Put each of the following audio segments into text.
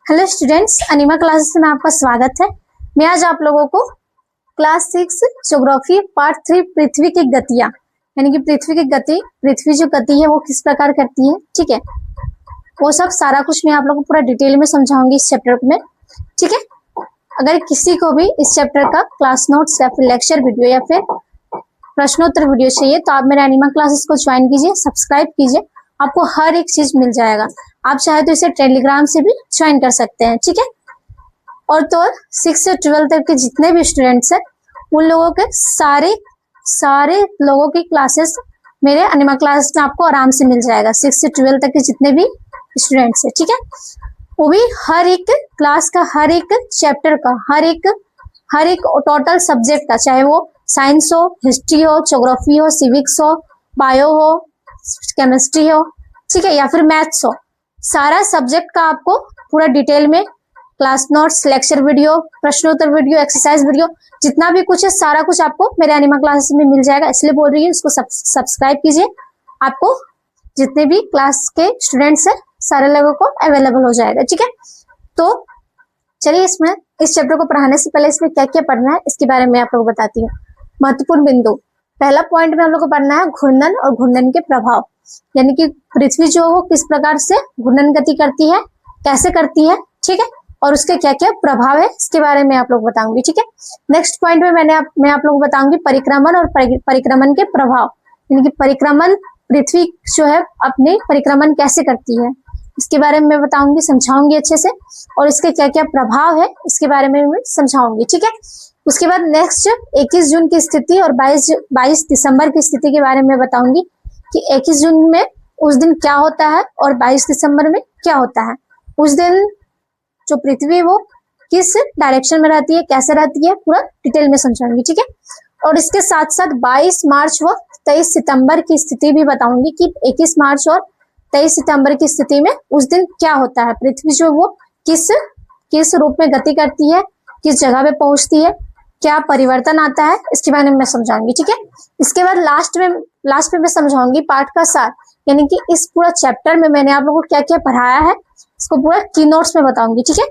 Hello students, अनिमा classes में आपका स्वागत है। मैं आज आप लोगों को क्लास 6 ज्योग्राफी पार्ट 3 पृथ्वी की गतियां यानी कि पृथ्वी की गति, पृथ्वी जो गति है वो किस प्रकार करती है, ठीक है, वो सब सारा कुछ मैं आप लोगों को पूरा डिटेल में समझाऊंगी इस चैप्टर में, ठीक है। अगर किसी को भी इस चैप्टर का क्लास नोट्स या फिर लेक्चर वीडियो या फिर प्रश्नोत्तर वीडियो चाहिए तो आप मेरे अनिमा क्लासेस को ज्वाइन कीजिए, सब्सक्राइब कीजिए, आपको हर एक चीज मिल जाएगा। आप चाहे तो इसे टेलीग्राम से भी ज्वाइन कर सकते हैं, ठीक है। और तो और 6 से 12 तक के जितने भी स्टूडेंट्स हैं उन लोगों के सारे लोगों की क्लासेस मेरे अनिमा क्लास में आपको आराम से मिल जाएगा। 6 से 12 तक के जितने भी स्टूडेंट्स हैं, ठीक है, वो भी हर एक क्लास का, हर एक चैप्टर का, हर एक टोटल सब्जेक्ट का, चाहे वो साइंस हो, हिस्ट्री हो, ज्योग्राफी हो, सिविक्स हो, बायो हो, केमिस्ट्री हो, ठीक है, या फिर मैथ्स हो, सारा सब्जेक्ट का आपको पूरा डिटेल में क्लास नोट्स, लेक्चर वीडियो, प्रश्नोत्तर वीडियो, एक्सरसाइज वीडियो, जितना भी कुछ है सारा कुछ आपको मेरे अनिमा क्लासेस में मिल जाएगा। इसलिए बोल रही हूँ इसको सब्सक्राइब कीजिए, आपको जितने भी क्लास के स्टूडेंट्स है सारे लोगों को अवेलेबल हो जाएगा, ठीक है। तो चलिए इस चैप्टर को पढ़ाने से पहले इसमें क्या क्या पढ़ना है इसके बारे में आप लोग बताती हूँ। महत्वपूर्ण बिंदु, पहला पॉइंट में हम लोग को पढ़ना है घूर्णन और घूर्णन के प्रभाव, यानी कि पृथ्वी जो वो किस प्रकार से घूर्णन गति करती है, कैसे करती है, ठीक है, और उसके क्या क्या प्रभाव है इसके बारे में आप लोग बताऊंगी, ठीक है। नेक्स्ट पॉइंट में मैं आप लोग बताऊंगी परिक्रमण और परिक्रमण के प्रभाव, यानी कि परिक्रमण, पृथ्वी जो है अपने परिक्रमण कैसे करती है इसके बारे में मैं बताऊंगी, समझाऊंगी अच्छे से, और इसके क्या क्या प्रभाव है इसके बारे में मैं समझाऊंगी, ठीक है। उसके बाद नेक्स्ट 21 जून की स्थिति और 22 दिसंबर की स्थिति के बारे में बताऊंगी कि 21 जून में उस दिन क्या होता है और 22 दिसंबर में क्या होता है। उस दिन जो पृथ्वी वो किस डायरेक्शन में रहती है, कैसे रहती है, पूरा डिटेल में समझाऊंगी, ठीक है। और इसके साथ साथ 22 मार्च व 23 सितंबर की स्थिति भी बताऊंगी कि 21 मार्च और 23 सितंबर की स्थिति में उस दिन क्या होता है, पृथ्वी जो वो किस रूप में गति करती है, किस जगह पे पहुंचती है, क्या परिवर्तन आता है, इसके बारे में मैं समझाऊंगी, ठीक है। इसके बाद लास्ट में मैं समझाऊंगी पाठ का सार, यानी कि इस पूरा चैप्टर में मैंने आप लोगों को क्या क्या पढ़ाया है इसको पूरा की नोट्स में बताऊंगी, ठीक है।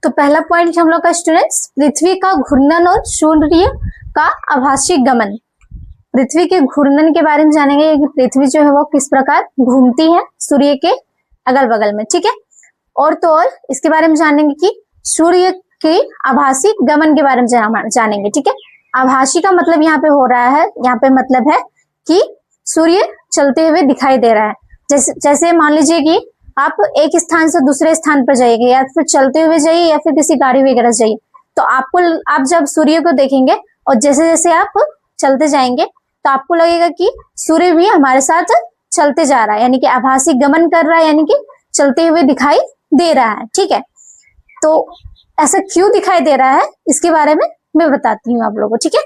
तो पहला पॉइंट हम लोग का स्टूडेंट्स, पृथ्वी का घूर्णन और सूर्य का आभासी गमन। पृथ्वी के घूर्णन के बारे में जानेंगे कि पृथ्वी जो है वो किस प्रकार घूमती है सूर्य के अगल बगल में, ठीक है। और तो और इसके बारे में जानेंगे कि सूर्य के आभासी गमन के बारे में जानेंगे, ठीक है। आभासी का मतलब यहाँ पे हो रहा है, यहाँ पे मतलब है कि सूर्य चलते हुए दिखाई दे रहा है। जैसे मान लीजिए कि आप एक स्थान से दूसरे स्थान पर जाइए, या फिर चलते हुए जाइए या फिर किसी गाड़ी वगैरह से जाइए, तो आप जब सूर्य को देखेंगे और जैसे जैसे आप चलते जाएंगे तो आपको लगेगा कि सूर्य भी हमारे साथ चलते जा रहा है, यानी कि आभासी गमन कर रहा है, यानी कि चलते हुए दिखाई दे रहा है, ठीक है। तो ऐसा क्यों दिखाई दे रहा है इसके बारे में मैं बताती हूँ आप लोगों को, ठीक है।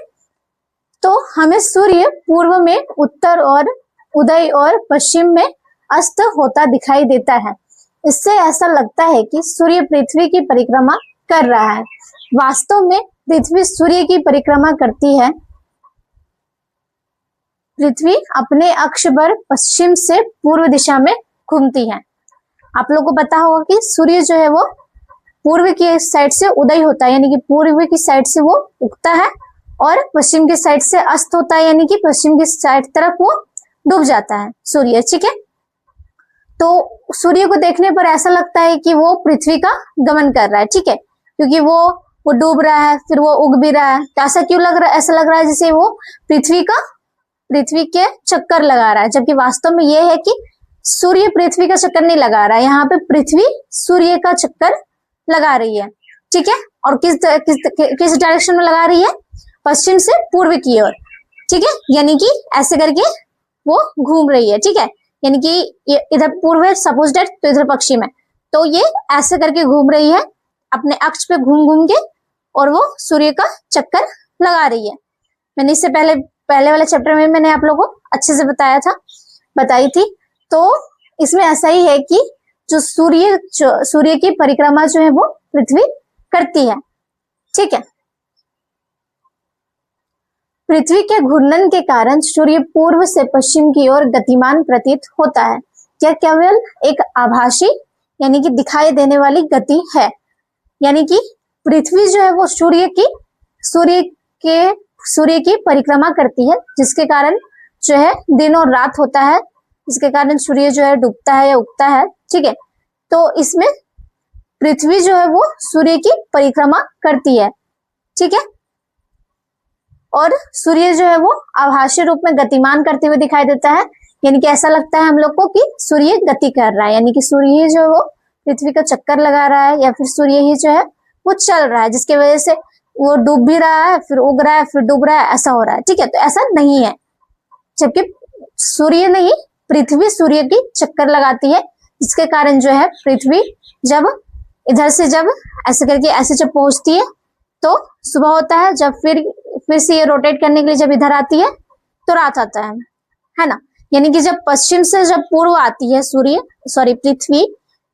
तो हमें सूर्य पूर्व में, उत्तर और उदय और पश्चिम में अस्त होता दिखाई देता है। इससे ऐसा लगता है कि सूर्य पृथ्वी की परिक्रमा कर रहा है। वास्तव में पृथ्वी सूर्य की परिक्रमा करती है। पृथ्वी अपने अक्ष पर पश्चिम से पूर्व दिशा में घूमती है। आप लोगों को पता होगा कि सूर्य जो है वो पूर्व की साइड से उदय होता है, यानी कि पूर्व की साइड से वो उगता है, और पश्चिम की साइड से अस्त होता है, यानी कि पश्चिम की साइड तरफ वो डूब जाता है सूर्य, ठीक है। तो सूर्य को देखने पर ऐसा लगता है कि वो पृथ्वी का गमन कर रहा है, ठीक है, क्योंकि वो डूब रहा है, फिर वो उग भी रहा है। तो ऐसा क्यों लग रहा है, ऐसा लग रहा है जैसे वो पृथ्वी के चक्कर लगा रहा है, जबकि वास्तव में ये है कि सूर्य पृथ्वी का चक्कर नहीं लगा रहा है, यहाँ पे पृथ्वी सूर्य का चक्कर लगा रही है, ठीक है। और किस डायरेक्शन में लगा रही है, पश्चिम से पूर्व की ओर, ठीक है, यानी कि ऐसे करके वो घूम रही है, ठीक है, यानी कि इधर पूर्व है सपोज डेट, तो इधर पश्चिम है, तो ये ऐसे करके घूम रही है अपने अक्ष पे घूम घूम के, और वो सूर्य का चक्कर लगा रही है। मैंने इससे पहले वाले चैप्टर में मैंने आप लोगों को अच्छे से बताई थी। तो इसमें ऐसा ही है कि जो सूर्य की परिक्रमा जो है वो पृथ्वी करती है, ठीक है। पृथ्वी के घूर्णन के कारण सूर्य पूर्व से पश्चिम की ओर गतिमान प्रतीत होता है। यह केवल एक आभासी यानी कि दिखाई देने वाली गति है। यानी कि पृथ्वी जो है वो सूर्य की परिक्रमा करती है, जिसके कारण जो है दिन और रात होता है, जिसके कारण सूर्य जो है डूबता है या उगता है। ठीक है, तो इसमें पृथ्वी जो है वो सूर्य की परिक्रमा करती है। ठीक है, और सूर्य जो है वो आभासी रूप में गतिमान करते हुए दिखाई देता है। यानी कि ऐसा लगता है हम लोग को कि सूर्य गति कर रहा है, यानी कि सूर्य ही जो है वो पृथ्वी का चक्कर लगा रहा है, या फिर सूर्य ही जो है वो चल रहा है, जिसकी वजह से वो डूब भी रहा है, फिर उग रहा है, फिर डूब रहा है, ऐसा हो रहा है। ठीक है, तो ऐसा नहीं है, जबकि सूर्य नहीं, पृथ्वी सूर्य की चक्कर लगाती है, जिसके कारण जो है पृथ्वी जब इधर से जब ऐसे करके ऐसे जब पहुंचती है तो सुबह होता है, जब फिर से ये रोटेट करने के लिए जब इधर आती है तो रात आता है ना। यानी कि जब पश्चिम से जब पूर्व आती है पृथ्वी,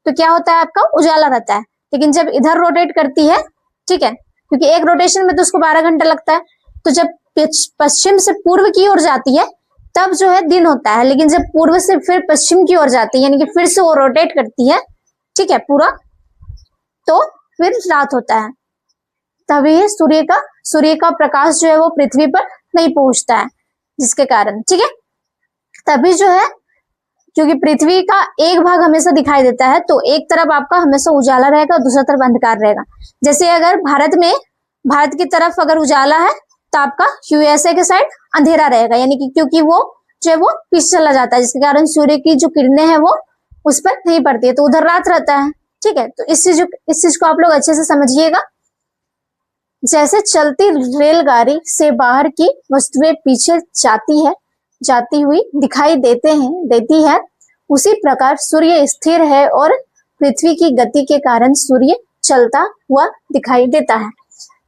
तो क्या होता है, आपका उजाला रहता है। लेकिन जब इधर रोटेट करती है, ठीक है, क्योंकि एक रोटेशन में तो उसको 12 घंटा लगता है, तो जब पश्चिम से पूर्व की ओर जाती है तब जो है दिन होता है। लेकिन जब पूर्व से फिर पश्चिम की ओर जाती है, यानी कि फिर से वो रोटेट करती है, ठीक है, पूरा, तो फिर रात होता है। तभी सूर्य का प्रकाश जो है वो पृथ्वी पर नहीं पहुंचता है, जिसके कारण, ठीक है, तभी जो है, क्योंकि पृथ्वी का एक भाग हमेशा दिखाई देता है, तो एक तरफ आपका हमेशा उजाला रहेगा, दूसरा तरफ अंधकार रहेगा। जैसे अगर भारत की तरफ अगर उजाला है तो आपका यूएसए के साइड अंधेरा रहेगा, यानी कि क्योंकि वो जो है वो पीछे चला जाता है, जिसके कारण सूर्य की जो किरणें हैं वो उस पर नहीं पड़ती है, तो उधर रात रहता है। ठीक है, तो इस चीज को आप लोग अच्छे से समझिएगा। जैसे चलती रेलगाड़ी से बाहर की वस्तुएं पीछे जाती हुई दिखाई देती है, उसी प्रकार सूर्य स्थिर है और पृथ्वी की गति के कारण सूर्य चलता हुआ दिखाई देता है।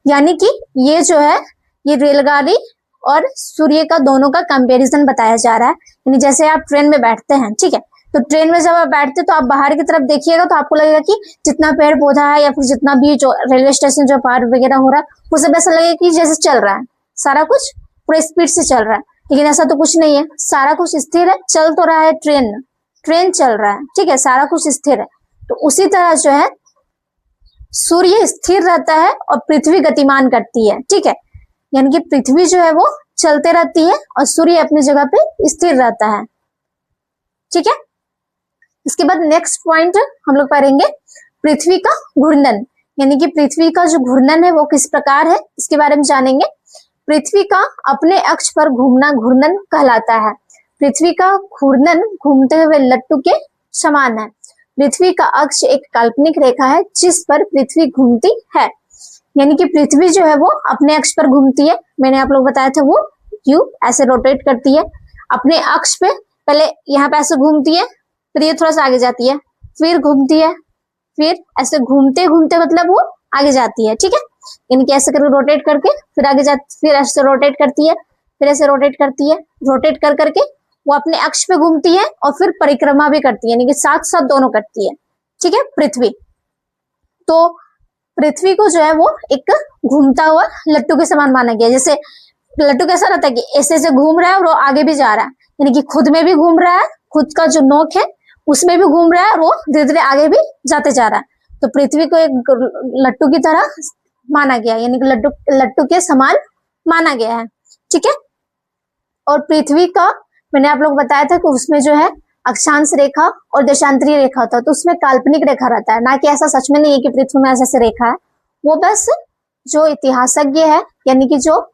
यानी कि ये जो है, ये रेलगाड़ी और सूर्य का दोनों का कंपैरिजन बताया जा रहा है। यानी जैसे आप ट्रेन में बैठते हैं, ठीक है, तो ट्रेन में जब आप बैठते तो आप बाहर की तरफ देखिएगा तो आपको लगेगा कि जितना पेड़ पौधा है या फिर जितना भी जो रेलवे स्टेशन जो पार वगैरह हो रहा है, वो सब ऐसा लगेगा कि जैसे चल रहा है, सारा कुछ पूरा स्पीड से चल रहा है। लेकिन ऐसा तो कुछ नहीं है, सारा कुछ स्थिर है, चल तो रहा है, ट्रेन चल रहा है, ठीक है, सारा कुछ स्थिर है। तो उसी तरह जो है सूर्य स्थिर रहता है और पृथ्वी गतिमान करती है। ठीक है, यानी कि पृथ्वी जो है वो चलते रहती है और सूर्य अपनी जगह पे स्थिर रहता है। ठीक है, इसके बाद नेक्स्ट पॉइंट हम लोग पढ़ेंगे पृथ्वी का घूर्णन। यानी कि पृथ्वी का जो घूर्णन है वो किस प्रकार है, इसके बारे में जानेंगे। पृथ्वी का अपने अक्ष पर घूमना घूर्णन कहलाता है। पृथ्वी का घूर्णन घूमते हुए लट्टू के समान है। पृथ्वी का अक्ष एक काल्पनिक रेखा है जिस पर पृथ्वी घूमती है। यानी कि पृथ्वी जो है वो अपने अक्ष पर घूमती है, मैंने आप लोग बताया था, वो यू ऐसे रोटेट करती है अपने अक्ष पे, पहले यहाँ पे ऐसे घूमती है, फिर ये थोड़ा सा आगे जाती है, फिर घूमती है, फिर ऐसे घूमते घूमते मतलब वो आगे जाती है। ठीक है, यानी कि ऐसे करके रोटेट करके फिर आगे जाती, फिर ऐसे रोटेट करती है, फिर ऐसे रोटेट करती है, रोटेट कर करके वो अपने अक्ष पे घूमती है और फिर परिक्रमा भी करती है, यानी कि साथ साथ दोनों करती है। ठीक है, पृथ्वी, तो पृथ्वी को जो है वो एक घूमता हुआ लट्टू के समान माना गया। जैसे लट्टू कैसा रहता है कि ऐसे ऐसे घूम रहा है और वो आगे भी जा रहा है, यानी कि खुद में भी घूम रहा है, खुद का जो नोक है उसमें भी घूम रहा है और वो धीरे धीरे आगे भी जाते जा रहा है। तो पृथ्वी को एक लट्टू की तरह माना गया, यानी कि लट्टू के समान माना गया है। ठीक है, और पृथ्वी का मैंने आप लोग बताया था कि उसमें जो है अक्षांश रेखा और देशांतरीय रेखा होता है, तो उसमें काल्पनिक रेखा रहता है, ना कि ऐसा सच में नहीं है कि पृथ्वी में ऐसे रेखा है। वो बस जो इतिहासज्ञ है, यानी कि जो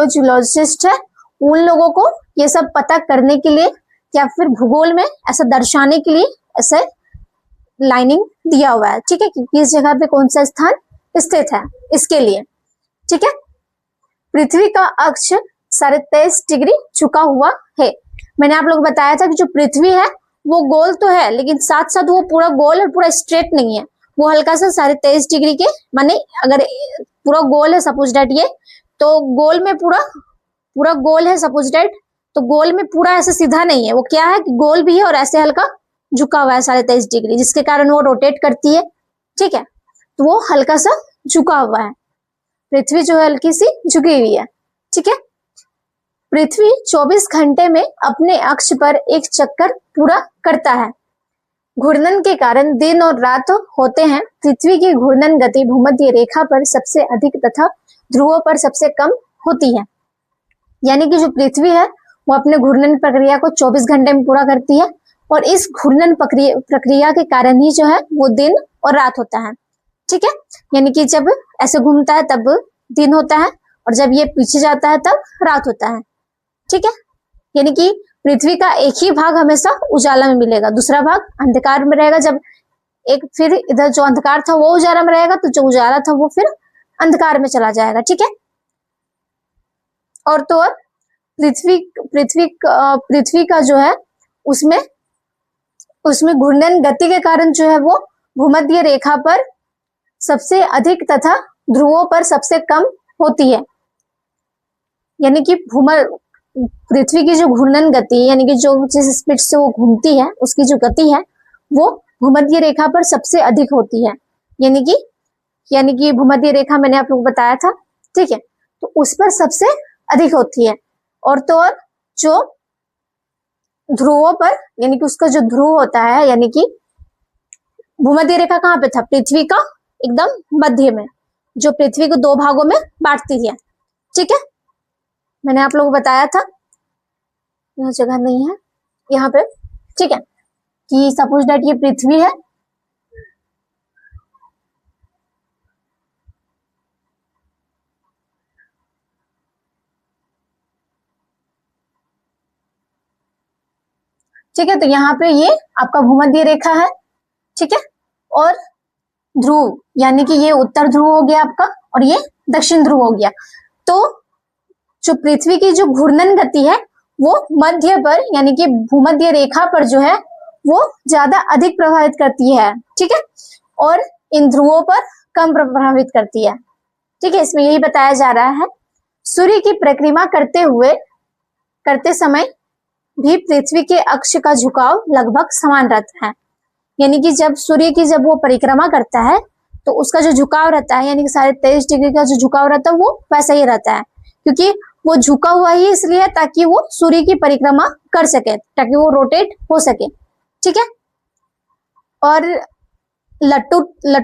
जूलॉजिस्ट है, उन लोगों को ये सब पता करने के लिए या फिर भूगोल में ऐसा दर्शाने के लिए ऐसे लाइनिंग दिया हुआ है। ठीक है, कि किस जगह पे कौन सा स्थान स्थित है, इसके लिए। ठीक है, पृथ्वी का अक्ष 23.5 डिग्री झुका हुआ है। मैंने आप लोग बताया था कि जो पृथ्वी है वो गोल तो है, लेकिन साथ साथ वो पूरा गोल और पूरा स्ट्रेट नहीं है, वो हल्का सा 23.5 डिग्री के, माने अगर पूरा गोल है सपोज डेट ये, तो गोल में पूरा गोल है सपोज डेट, तो गोल में पूरा ऐसे सीधा नहीं है, वो क्या है कि गोल भी है और ऐसे हल्का झुका हुआ है 23.5 डिग्री, जिसके कारण वो रोटेट करती है। ठीक है, तो वो हल्का सा झुका हुआ है। पृथ्वी जो है हल्की सी झुकी हुई है। ठीक है, पृथ्वी 24 घंटे में अपने अक्ष पर एक चक्कर पूरा करता है। घूर्णन के कारण दिन और रात होते हैं। पृथ्वी की घूर्णन गति भूमध्य रेखा पर सबसे अधिक तथा ध्रुवों पर सबसे कम होती है। यानी कि जो पृथ्वी है वो अपने घूर्णन प्रक्रिया को 24 घंटे में पूरा करती है, और इस घूर्णन प्रक्रिया के कारण ही जो है वो दिन और रात होता है। ठीक है, यानी कि जब ऐसे घूमता है तब दिन होता है, और जब ये पीछे जाता है तब रात होता है। ठीक है, यानी कि पृथ्वी का एक ही भाग हमेशा उजाला में मिलेगा, दूसरा भाग अंधकार में रहेगा। जब एक फिर इधर जो अंधकार था वो उजाला में रहेगा, तो जो उजाला था वो फिर अंधकार में चला जाएगा। ठीक है, और तो और पृथ्वी का जो है उसमें घूर्णन गति के कारण जो है वो भूमध्य रेखा पर सबसे अधिक तथा ध्रुवों पर सबसे कम होती है। यानी कि पृथ्वी की जो घूर्णन गति, यानी कि जो जिस स्पीड से वो घूमती है उसकी जो गति है वो भूमध्य रेखा पर सबसे अधिक होती है। यानी कि भूमध्य रेखा मैंने आप लोग बताया था। ठीक है, तो उस पर सबसे अधिक होती है। और तो और जो ध्रुवों पर, यानी कि उसका जो ध्रुव होता है, यानी कि भूमध्य रेखा कहाँ पे था, पृथ्वी का एकदम मध्य में, जो पृथ्वी को दो भागों में बांटती है। ठीक है, मैंने आप लोगों को बताया था, यह जगह नहीं है यहाँ पे। ठीक है, कि सपोज दैट ये पृथ्वी है, ठीक है, तो यहाँ पे ये आपका भूमध्य रेखा है। ठीक है, और ध्रुव, यानी कि ये उत्तर ध्रुव हो गया आपका, और ये दक्षिण ध्रुव हो गया। तो जो पृथ्वी की जो घूर्णन गति है वो मध्य पर, यानी कि भूमध्य रेखा पर जो है वो ज्यादा अधिक प्रभावित करती है। ठीक है, और इन ध्रुवों पर कम प्रभावित करती है। ठीक है, इसमें यही बताया जा रहा है। सूर्य की परिक्रमा करते समय भी पृथ्वी के अक्ष का झुकाव लगभग समान रहता है। यानी कि जब सूर्य की जब वो परिक्रमा करता है तो उसका जो झुकाव रहता है, यानी कि 23.5 डिग्री का जो झुकाव रहता है वो वैसा ही रहता है, क्योंकि वो झुका हुआ ही इसलिए ताकि वो सूर्य की परिक्रमा कर सके, ताकि वो रोटेट हो सके। ठीक है, और लट्टू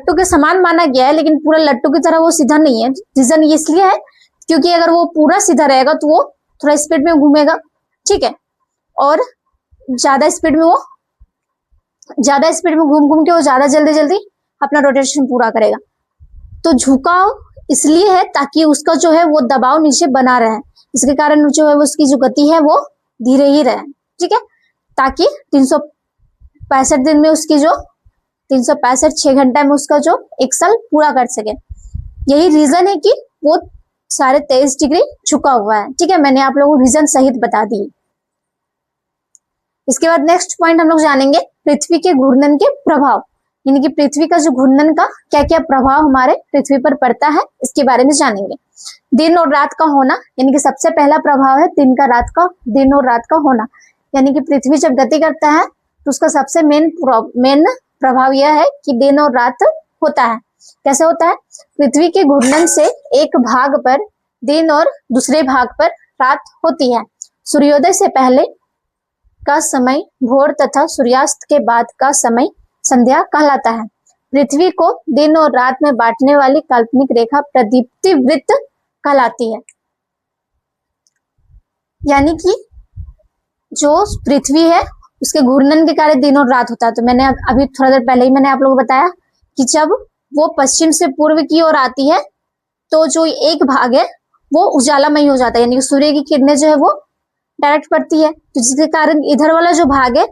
के समान माना गया है, लेकिन पूरा लट्टू की तरह वो सीधा नहीं है। रीजन इसलिए है क्योंकि अगर वो पूरा सीधा रहेगा तो वो थोड़ा स्पीड में घूमेगा। ठीक है, और ज्यादा स्पीड में घूम के वो ज्यादा जल्दी अपना रोटेशन पूरा करेगा। तो झुकाव इसलिए है ताकि उसका जो है वो दबाव नीचे बना रहे, इसके कारण जो है उसकी जो गति है वो धीरे ही रहे। ठीक है, ताकि 365 दिन में उसकी जो 365 6 घंटा में उसका जो एक साल पूरा कर सके। यही रीजन है कि वो 23.5 डिग्री झुका हुआ है। ठीक है, मैंने आप लोगों को रीजन सहित बता दी। इसके बाद नेक्स्ट पॉइंट हम लोग जानेंगे पृथ्वी के घूर्णन के प्रभाव, यानी कि पृथ्वी का जो घूर्णन का क्या क्या प्रभाव हमारे पृथ्वी पर पड़ता है, इसके बारे में जानेंगे। दिन और रात का होना, यानी कि सबसे पहला प्रभाव है दिन और रात का होना। यानी कि पृथ्वी जब गति करता है तो उसका सबसे मेन प्रभाव यह है कि दिन और रात होता है। कैसे होता है, पृथ्वी के घूर्णन से एक भाग पर दिन और दूसरे भाग पर रात होती है। सूर्योदय से पहले का समय भोर तथा सूर्यास्त के बाद का समय संध्या कहलाता है। पृथ्वी को दिन और रात में बांटने वाली काल्पनिक रेखा प्रदीप्ति वृत्त कहलाती है। यानी कि जो पृथ्वी है उसके घूर्णन के कारण दिन और रात होता है। तो मैंने अभी थोड़ा देर पहले ही मैंने आप लोगों को बताया कि जब वो पश्चिम से पूर्व की ओर आती है तो जो एक भाग है वो उजालामय हो जाता है, यानी कि सूर्य की किरणें जो है वो डायरेक्ट पड़ती है, तो जिसके कारण इधर वाला जो भाग है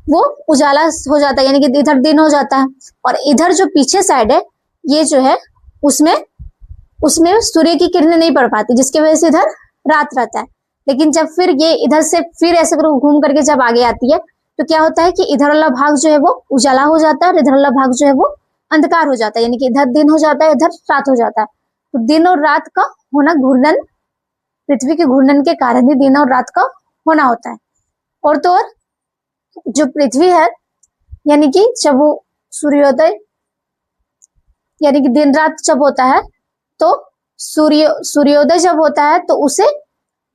वो उजाला हो जाता है, यानी कि इधर दिन हो जाता है। और इधर जो पीछे साइड है ये जो है उसमें सूर्य की किरणें नहीं पड़ पाती, जिसकी वजह से इधर रात रहता है। लेकिन जब फिर ये इधर से फिर ऐसे घूम करके जब आगे आती है तो क्या होता है कि इधर वाला भाग जो है वो उजाला हो जाता है और इधर वाला भाग जो है वो अंधकार हो जाता है, यानी कि इधर दिन हो जाता है इधर रात हो जाता है। तो दिन और रात का होना घूर्णन, पृथ्वी के घूर्णन के कारण ही दिन और रात का होना होता है। और तो और जो पृथ्वी है, यानी कि जब वो सूर्योदय यानी कि दिन रात जब होता है तो सूर्योदय जब होता है तो उसे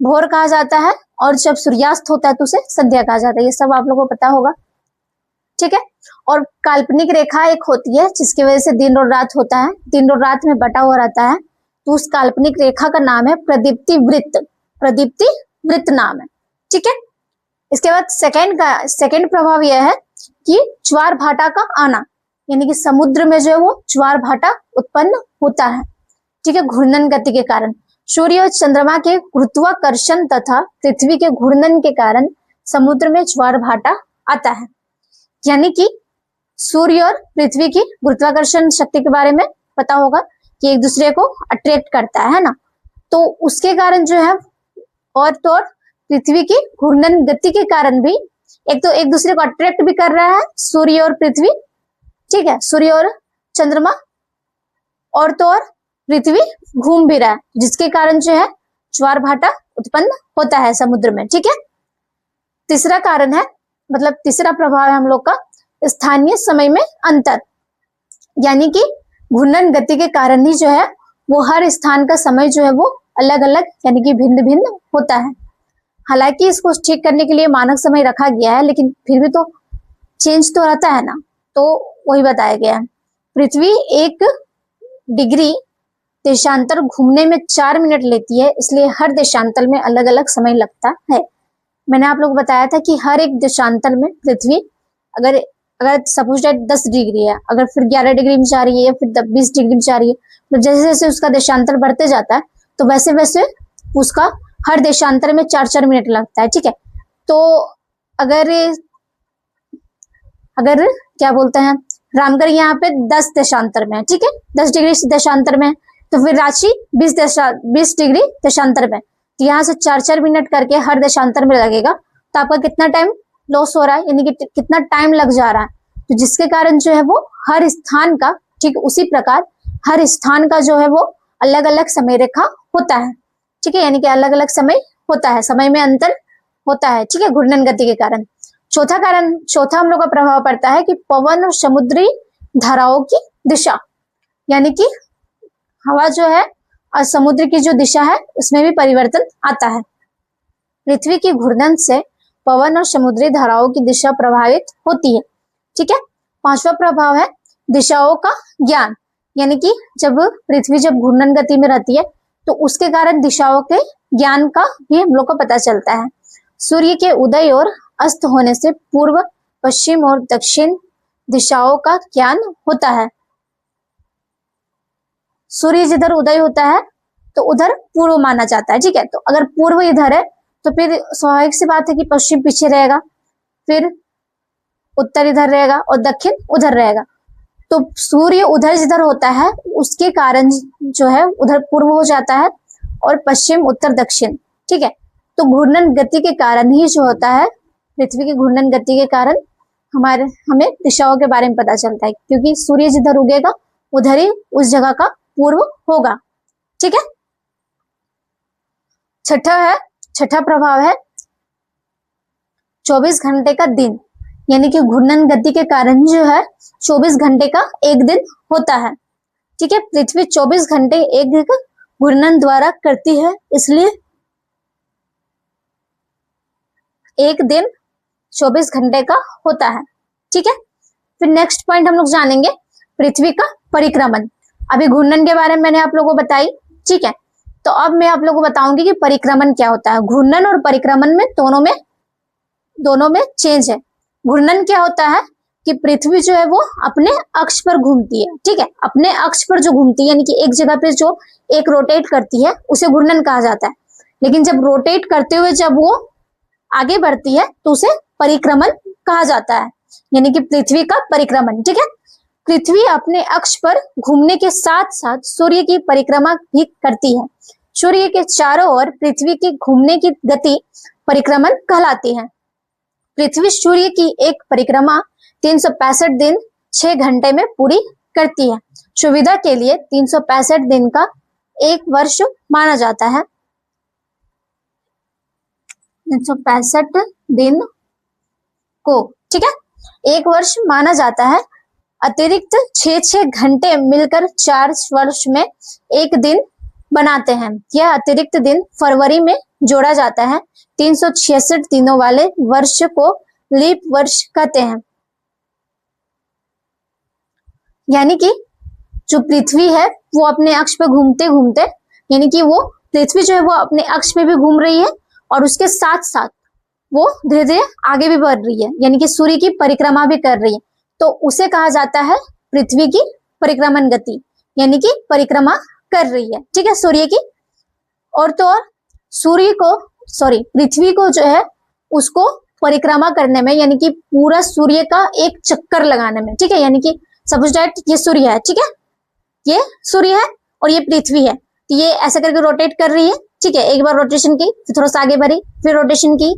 भोर कहा जाता है, और जब सूर्यास्त होता है तो उसे संध्या कहा जाता है। ये सब आप लोगों को पता होगा, ठीक है। और काल्पनिक रेखा एक होती है जिसकी वजह से दिन और रात होता है, दिन और रात में बटा हुआ रहता है, तो उस काल्पनिक रेखा का नाम है प्रदीप्ति वृत्त। प्रदीप्ति वृत्त नाम है, ठीक है। इसके बाद सेकंड प्रभाव यह है कि ज्वार भाटा का आना, यानी कि समुद्र में जो है वो ज्वार भाटा उत्पन्न होता है, ठीक है, घूर्णन गति के कारण। सूर्य और चंद्रमा के गुरुत्वाकर्षण तथा पृथ्वी के घूर्णन के कारण समुद्र में ज्वार भाटा आता है। यानी कि सूर्य और पृथ्वी की गुरुत्वाकर्षण शक्ति के बारे में पता होगा कि एक दूसरे को अट्रैक्ट करता है ना, तो उसके कारण जो है, और तो और पृथ्वी की घूर्णन गति के कारण भी एक दूसरे को अट्रैक्ट भी कर रहा है सूर्य और पृथ्वी, ठीक है, सूर्य और चंद्रमा, और तो और पृथ्वी घूम भी रहा है, जिसके कारण जो है ज्वार भाटा उत्पन्न होता है समुद्र में, ठीक है। तीसरा कारण है, मतलब तीसरा प्रभाव है हम लोग का स्थानीय समय में अंतर, यानी कि घूर्णन गति के कारण ही जो है वो हर स्थान का समय जो है वो अलग अलग, यानी कि भिन्न भिन्न होता है। हालांकि इसको ठीक करने के लिए मानक समय रखा गया है, लेकिन फिर भी तो चेंज तो रहता है ना, तो वही बताया गया है। पृथ्वी 1 डिग्री देशांतर घूमने में 4 मिनट लेती है, इसलिए हर देशांतर में अलग अलग समय लगता है। मैंने आप लोग को बताया था कि हर एक देशांतर में पृथ्वी अगर सपोज दैट 10 डिग्री है, अगर फिर 11 डिग्री में जा रही है या फिर 20 डिग्री में जा रही है, तो जैसे जैसे उसका देशांतर बढ़ते जाता है तो वैसे वैसे उसका हर देशांतर में 4-4 मिनट लगता है, ठीक है। तो अगर क्या बोलते हैं, रामगढ़ यहाँ पे 10 देशांतर में है, ठीक है, 10 डिग्री देशांतर में, तो फिर रांची 20 डिग्री देशांतर में, तो यहाँ से 4-4 मिनट करके हर देशांतर में लगेगा, तो आपका कितना टाइम लॉस हो रहा है, यानी कि कितना टाइम लग जा रहा है, तो जिसके कारण जो है वो हर स्थान का, ठीक उसी प्रकार हर स्थान का जो है वो अलग अलग समय रेखा होता है, ठीक है, यानी कि अलग अलग समय होता है, समय में अंतर होता है, ठीक है, घूर्णन गति के कारण। चौथा हम लोग का प्रभाव पड़ता है कि पवन और समुद्री धाराओं की दिशा, यानी कि हवा जो है और समुद्र की जो दिशा है उसमें भी परिवर्तन आता है। पृथ्वी की घूर्णन से पवन और समुद्री धाराओं की दिशा प्रभावित होती है, ठीक है। 5वां प्रभाव है दिशाओं का ज्ञान, यानी कि जब पृथ्वी घूर्णन गति में रहती है तो उसके कारण दिशाओं के ज्ञान का भी हम लोग को पता चलता है। सूर्य के उदय और अस्त होने से पूर्व, पश्चिम और दक्षिण दिशाओं का ज्ञान होता है। सूर्य जिधर उदय होता है तो उधर पूर्व माना जाता है, ठीक है। तो अगर पूर्व इधर है तो फिर स्वाभाविक सी बात है कि पश्चिम पीछे रहेगा, फिर उत्तर इधर रहेगा और दक्षिण उधर रहेगा। तो सूर्य उधर जिधर होता है उसके कारण जो है उधर पूर्व हो जाता है और पश्चिम उत्तर दक्षिण, ठीक है। तो घूर्णन गति के कारण ही जो होता है, पृथ्वी की घूर्णन गति के कारण हमें दिशाओं के बारे में पता चलता है, क्योंकि सूर्य जिधर उगेगा उधर ही उस जगह का पूर्व होगा, ठीक है। छठा प्रभाव है 24 घंटे का दिन, यानी कि घूर्णन गति के कारण जो है 24 घंटे का एक दिन होता है, ठीक है। पृथ्वी 24 घंटे एक घूर्णन द्वारा करती है, इसलिए एक दिन 24 घंटे का होता है, ठीक है। फिर नेक्स्ट पॉइंट हम लोग जानेंगे पृथ्वी का परिक्रमण। अभी घूर्णन के बारे में मैंने आप लोगों को बताई, ठीक है। तो अब मैं आप लोगों को बताऊंगी कि परिक्रमण क्या होता है। घूर्णन और परिक्रमण में दोनों में चेंज है। घूर्णन क्या होता है कि पृथ्वी जो है वो अपने अक्ष पर घूमती है, ठीक है, अपने अक्ष पर जो घूमती है, यानी कि एक जगह पे जो एक रोटेट करती है उसे घूर्णन कहा जाता है। लेकिन जब रोटेट करते हुए जब वो आगे बढ़ती है तो उसे परिक्रमण कहा जाता है, यानी कि पृथ्वी का परिक्रमण, ठीक है। पृथ्वी अपने अक्ष पर घूमने के साथ साथ सूर्य की परिक्रमा भी करती है। सूर्य के चारों ओर पृथ्वी की घूमने की गति परिक्रमण कहलाती है। पृथ्वी सूर्य की एक परिक्रमा 365 दिन 6 घंटे में पूरी करती है। सुविधा के लिए 365 दिन का एक वर्ष माना जाता है। 365 दिन को, ठीक है, एक वर्ष माना जाता है। अतिरिक्त 6 घंटे मिलकर 4 वर्ष में एक दिन बनाते हैं। यह अतिरिक्त दिन फरवरी में जोड़ा जाता है। 366 दिनों वाले वर्ष को लीप वर्ष कहते हैं। यानी कि जो पृथ्वी है वो अपने अक्ष पे घूमते घूमते, यानी कि वो पृथ्वी जो है वो अपने अक्ष में भी घूम रही है और उसके साथ साथ वो धीरे धीरे आगे भी बढ़ रही है, यानी कि सूर्य की परिक्रमा भी कर रही है। तो उसे कहा जाता है पृथ्वी की परिक्रमण गति, यानी कि परिक्रमा कर रही है, ठीक है, सूर्य की। और तो और पृथ्वी को जो है उसको परिक्रमा करने में, यानी कि पूरा सूर्य का एक चक्कर लगाने में, ठीक है, यानी कि सपोज दैट ये सूर्य है, ठीक है, ये सूर्य है और ये पृथ्वी है, तो ये ऐसे करके रोटेट कर रही है, ठीक है। एक बार रोटेशन की, फिर थोड़ा सा आगे बढ़ी, फिर रोटेशन की,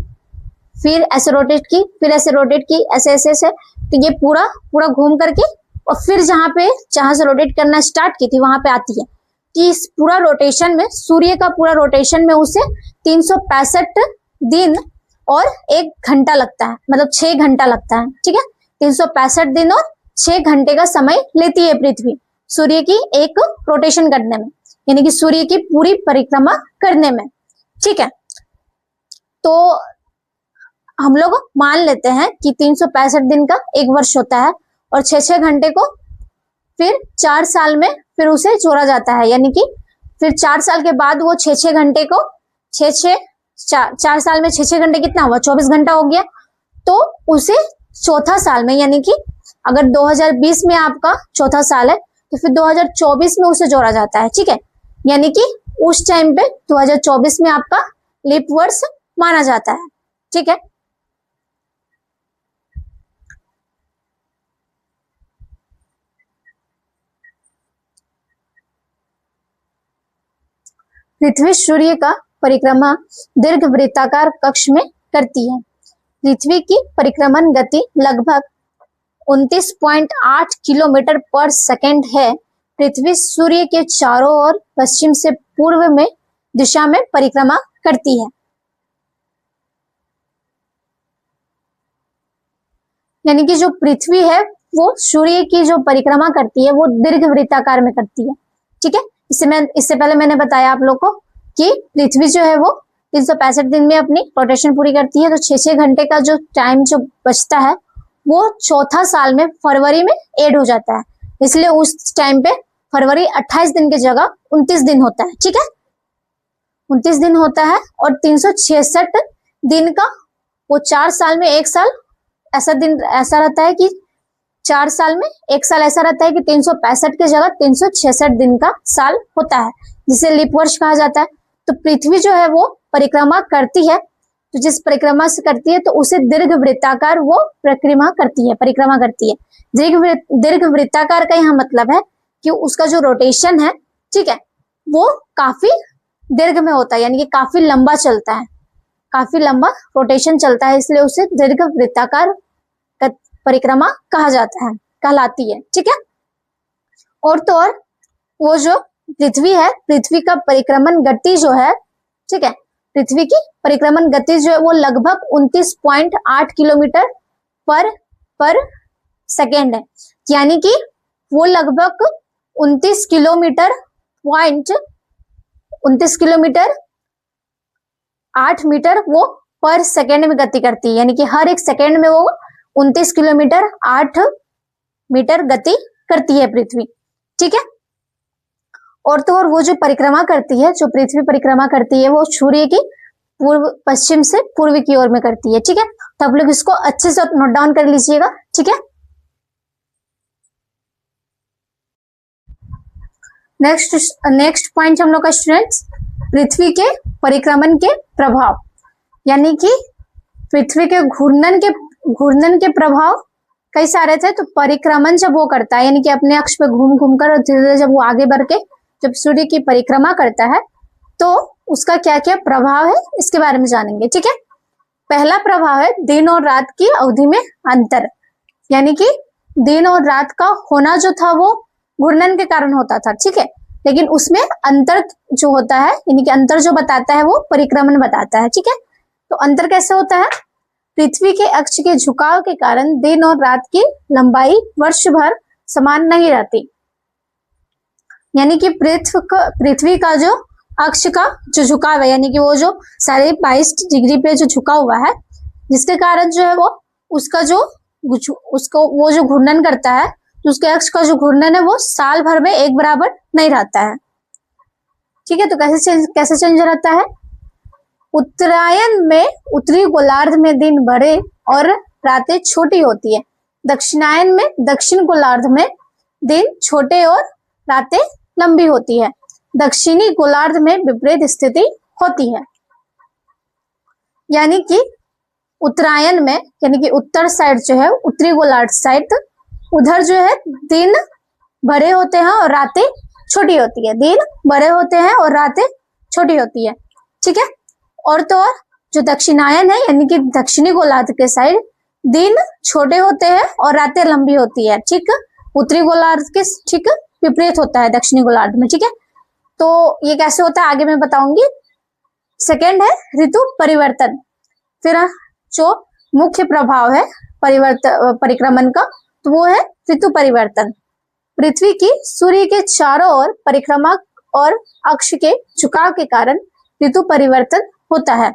फिर ऐसे रोटेट की, फिर ऐसे रोटेट की, ऐसे ऐसे ऐसे, तो ये पूरा पूरा घूम करके और फिर जहां से रोटेट करना स्टार्ट की थी वहां पे आती है। कि इस पूरा रोटेशन में, सूर्य का पूरा रोटेशन में उसे 365 दिन और 1 घंटा लगता है, मतलब 6 घंटा लगता है, ठीक है। 365 दिन और 6 घंटे का समय लेती है पृथ्वी सूर्य की एक रोटेशन करने में, यानी कि सूर्य की पूरी परिक्रमा करने में, ठीक है। तो हम लोग मान लेते हैं कि 365 दिन का एक वर्ष होता है और 6-6 घंटे को फिर 4 साल में फिर उसे जोड़ा जाता है, यानी कि फिर 4 साल के बाद वो 6-6 घंटे को 4 साल में 6-6 घंटे कितना हुआ, 24 घंटा हो गया। तो उसे चौथा साल में, यानी कि अगर 2020 में आपका चौथा साल है तो फिर 2024 में उसे जोड़ा जाता है, ठीक है। यानी कि उस टाइम पे 2024 में आपका लीप वर्ष माना जाता है, ठीक है। पृथ्वी सूर्य का परिक्रमा दीर्घ वृत्ताकार कक्ष में करती है। पृथ्वी की परिक्रमण गति लगभग 29.8 किलोमीटर पर सेकेंड है। पृथ्वी सूर्य के चारों ओर पश्चिम से पूर्व में दिशा में परिक्रमा करती है। यानी कि जो पृथ्वी है वो सूर्य की जो परिक्रमा करती है वो दीर्घ वृत्ताकार में करती है, ठीक है। इससे पहले मैंने बताया आप लोग को कि पृथ्वी जो है वो 365 दिन में अपनी रोटेशन पूरी करती है, तो 6-6 घंटे का जो टाइम जो बचता है वो चौथा साल में फरवरी में ऐड हो जाता है, इसलिए उस टाइम पे फरवरी 28 दिन की जगह 29 दिन होता है, ठीक है। 29 दिन होता है और 366 दिन का वो 4 साल में 1 साल ऐसा दिन ऐसा रहता है कि 4 साल में 1 साल ऐसा रहता है कि 365 की जगह 366 दिन का साल होता है, जिसे लीप वर्ष कहा जाता है। तो पृथ्वी जो है वो परिक्रमा करती है, तो जिस परिक्रमा से करती है तो उसे दीर्घ वृत्ताकार वो परिक्रमा करती है। दीर्घ वृत्ताकार का यहाँ मतलब है कि उसका जो रोटेशन है, ठीक है, वो काफी दीर्घ में होता है, यानी कि काफी लंबा चलता है, काफी लंबा रोटेशन चलता है, इसलिए उसे दीर्घ वृत्ताकार परिक्रमा कहा जाता है, कहलाती है, ठीक है। और तो और वो जो पृथ्वी है, पृथ्वी का परिक्रमण गति जो है, ठीक है, पृथ्वी की परिक्रमण गति जो है वो लगभग 29.8 किलोमीटर पर सेकेंड है, यानी कि वो लगभग 29 किलोमीटर 8 मीटर वो पर सेकेंड में गति करती है, यानी कि हर एक सेकेंड में वो 29 किलोमीटर 8 मीटर गति करती है पृथ्वी, ठीक है। और तो और वो जो परिक्रमा करती है, जो पृथ्वी परिक्रमा करती है वो सूर्य की पश्चिम से पूर्व की ओर में करती है, ठीक है। तो आप लोग इसको अच्छे से नोट डाउन कर लीजिएगा, ठीक है। नेक्स्ट पॉइंट हम लोग का स्टूडेंट्स, पृथ्वी के परिक्रमण के प्रभाव, यानी कि पृथ्वी के घूर्णन के प्रभाव कई सारे थे। तो परिक्रमण जब वो करता है, यानी कि अपने अक्ष पे घूम घूम कर धीरे धीरे जब वो आगे बढ़ के जब सूर्य की परिक्रमा करता है तो उसका क्या क्या प्रभाव है इसके बारे में जानेंगे, ठीक है। पहला प्रभाव है दिन और रात की अवधि में अंतर, यानी कि दिन और रात का होना जो था वो घूर्णन के कारण होता था, ठीक है, लेकिन उसमें अंतर जो होता है, यानी कि अंतर जो बताता है वो परिक्रमण बताता है, ठीक है। तो अंतर कैसे होता है, पृथ्वी के अक्ष के झुकाव के कारण दिन और रात की लंबाई वर्ष भर समान नहीं रहती। यानी कि पृथ्वी का जो अक्ष का जो झुकाव है, यानी कि वो जो 22.5 डिग्री पे जो झुका हुआ है, जिसके कारण जो है वो उसका जो उसको वो जो घूर्णन करता है, तो उसके अक्ष का जो घूर्णन है वो साल भर में एक बराबर नहीं रहता है। ठीक है, तो कैसे चेंज रहता है? उत्तरायण में उत्तरी गोलार्ध में दिन बड़े और रातें छोटी होती है। दक्षिणायन में दक्षिण गोलार्ध में दिन छोटे और रातें लंबी होती है। दक्षिणी गोलार्ध में विपरीत स्थिति होती है। यानी कि उत्तरायण में, यानी कि उत्तर साइड जो है, उत्तरी गोलार्ध साइड, उधर जो है दिन बड़े होते हैं और रातें छोटी होती है। दिन बड़े होते हैं और रातें छोटी होती है। ठीक है, और तो और जो दक्षिणायन है, यानी कि दक्षिणी गोलार्ध के साइड, दिन छोटे होते हैं और रातें लंबी होती है। ठीक, उत्तरी गोलार्ध के ठीक विपरीत होता है दक्षिणी गोलार्ध में। ठीक है, तो ये कैसे होता है आगे मैं बताऊंगी। सेकेंड है ऋतु परिवर्तन। फिर जो मुख्य प्रभाव है परिक्रमण का, तो वो है ऋतु परिवर्तन। पृथ्वी की सूर्य के चारों ओर परिक्रमा और अक्ष के झुकाव के कारण ऋतु परिवर्तन होता है।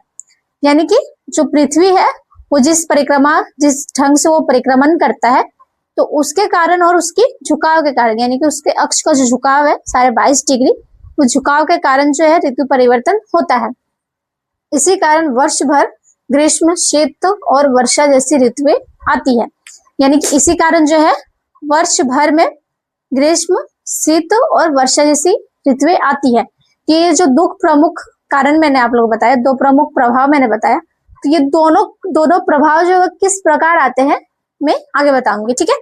यानी कि जो पृथ्वी है वो जिस ढंग से वो परिक्रमण करता है, तो उसके कारण और उसकी झुकाव के कारण, यानी कि उसके अक्ष का जो झुकाव है 22.5 डिग्री, उस झुकाव के कारण जो है ऋतु परिवर्तन होता है। इसी कारण वर्ष भर ग्रीष्म, शीत और वर्षा जैसी ऋतुएं आती है। यानी कि इसी कारण जो है वर्ष भर में ग्रीष्म, शीत और वर्षा जैसी ऋतुएं आती है। ये जो दो प्रमुख कारण मैंने आप लोगों को बताया, दो प्रमुख प्रभाव मैंने बताया, तो ये दोनों प्रभाव जो किस प्रकार आते हैं मैं आगे बताऊंगी। ठीक है,